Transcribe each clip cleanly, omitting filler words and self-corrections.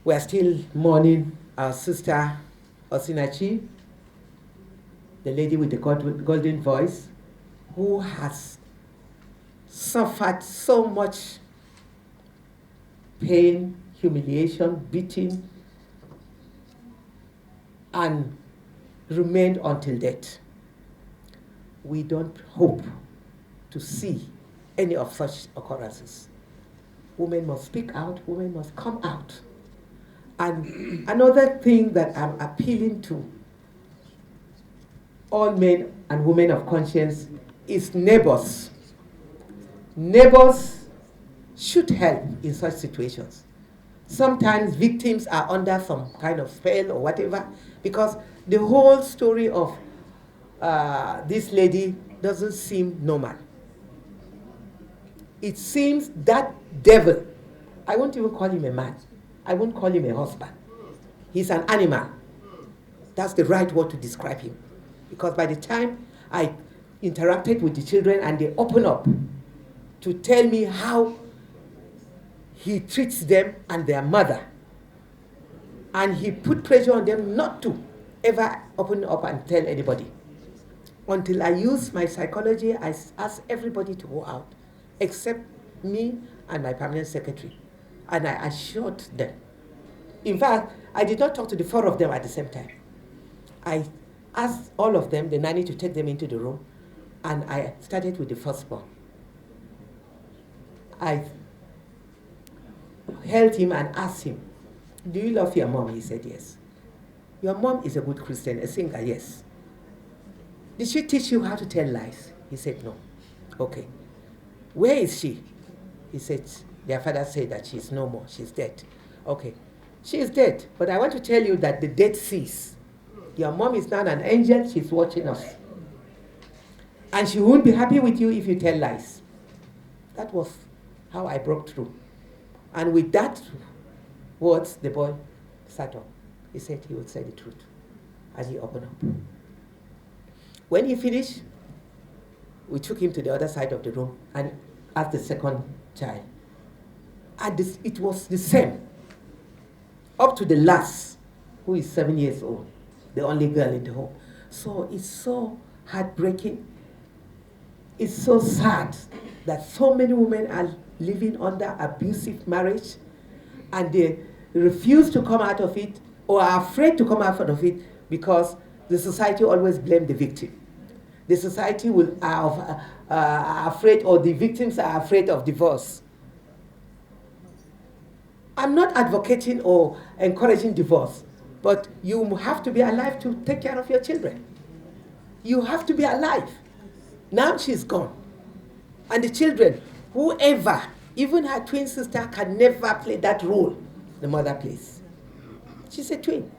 We are still mourning our sister Osinachi, the lady with the golden voice, who has suffered so much pain, humiliation, beating, and remained until death. We don't hope to see any of such occurrences. Women must speak out, women must come out. And another thing that I'm appealing to all men and women of conscience is neighbors. Neighbors should help in such situations. Sometimes victims are under some kind of spell or whatever, because the whole story of this lady doesn't seem normal. It seems that devil, I won't even call him a man, I won't call him a husband. He's an animal. That's the right word to describe him. Because by the time I interacted with the children and they open up to tell me how he treats them and their mother, and he put pressure on them not to ever open up and tell anybody. Until I used my psychology, I asked everybody to go out, except me and my permanent secretary. And I assured them. In fact, I did not talk to the four of them at the same time. I asked all of them, the nanny, to take them into the room, and I started with the firstborn. I held him and asked him, "Do you love your mom?" He said, "Yes." "Your mom is a good Christian, a singer." "Yes." "Did she teach you how to tell lies?" He said, "No." "Okay. Where is she?" He said, "Their father said that she's no more, she's dead." "Okay. She is dead, but I want to tell you that the dead sees. Your mom is not an angel, she's watching us. And she won't be happy with you if you tell lies." That was how I broke through. And with that words, the boy sat up. He said he would say the truth. And he opened up. When he finished, we took him to the other side of the room and asked the second child. And it was the same. Up to the last, who is 7 years old, the only girl in the home. So it's so heartbreaking. It's so sad that so many women are living under abusive marriage, and they refuse to come out of it or are afraid to come out of it because the society always blames the victim. The society are afraid, or the victims are afraid of divorce. I'm not advocating or encouraging divorce, but you have to be alive to take care of your children. You have to be alive. Now she's gone. And the children, whoever, even her twin sister, can never play that role the mother plays. She's a twin.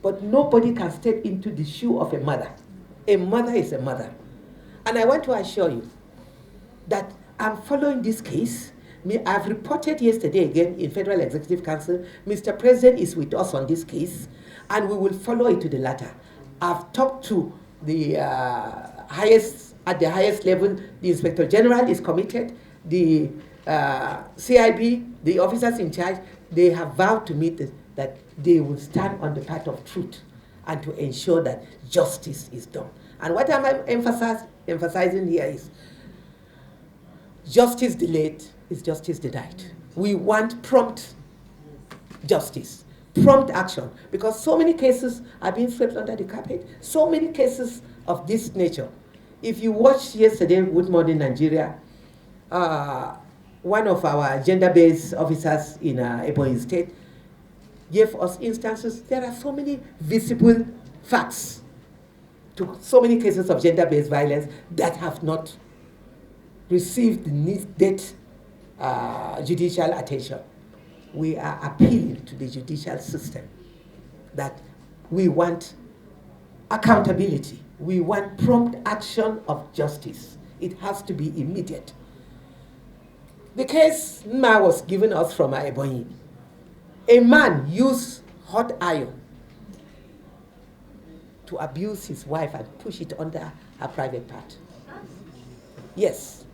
But nobody can step into the shoe of a mother. A mother is a mother. And I want to assure you that I'm following this case. I've reported yesterday again in Federal Executive Council. Mr. President is with us on this case, and we will follow it to the latter. I've talked to the at the highest level. The Inspector General is committed. The CIB, the officers in charge, they have vowed to me that they will stand on the path of truth and to ensure that justice is done. And what I'm emphasizing here is justice delayed is justice denied. We want prompt justice, prompt action, because so many cases are being swept under the carpet. So many cases of this nature. If you watched yesterday Good Morning Nigeria, one of our gender-based officers in Ebonyi State gave us instances. There are so many visible facts to so many cases of gender-based violence that have not received the needed judicial attention. We are appealing to the judicial system that we want accountability. We want prompt action of justice. It has to be immediate. The case Nma was given us from Ebonyi. A man used hot iron to abuse his wife and push it under her private part. Yes.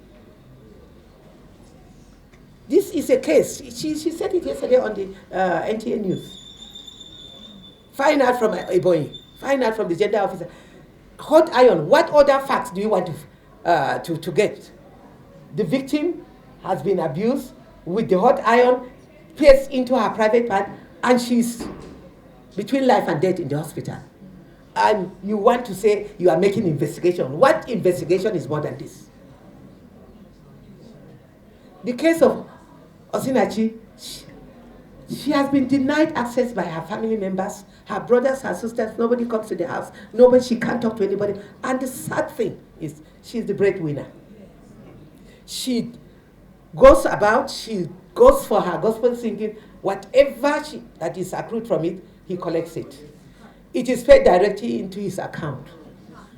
This is a case. She said it yesterday on the NTA News. Find out from Ebonyi. Find out from the gender officer. Hot iron. What other facts do you want to get? The victim has been abused with the hot iron pierced into her private part, and she's between life and death in the hospital. And you want to say you are making investigation. What investigation is more than this? The case of Osinachi, she has been denied access by her family members, her brothers, her sisters. Nobody comes to the house. She can't talk to anybody. And the sad thing is, she's the breadwinner. She goes about, she goes for her gospel singing. Whatever that is accrued from it, he collects it. It is paid directly into his account.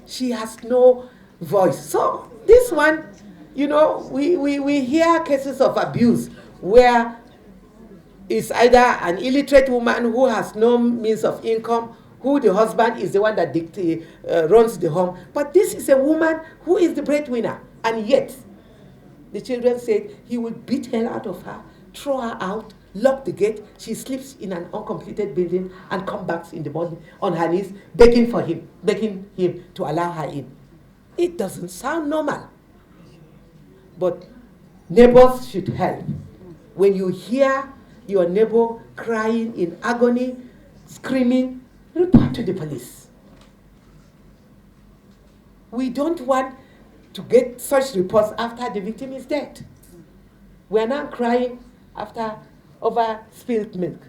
She has no voice. So this one, we hear cases of abuse where it's either an illiterate woman who has no means of income, who the husband is the one that runs the home. But this is a woman who is the breadwinner. And yet, the children said he would beat hell out of her, throw her out, lock the gate. She sleeps in an uncompleted building and comes back in the morning on her knees, begging him to allow her in. It doesn't sound normal. But neighbors should help. When you hear your neighbor crying in agony, screaming, report to the police. We don't want to get such reports after the victim is dead. We are not crying over spilled milk.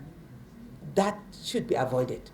That should be avoided.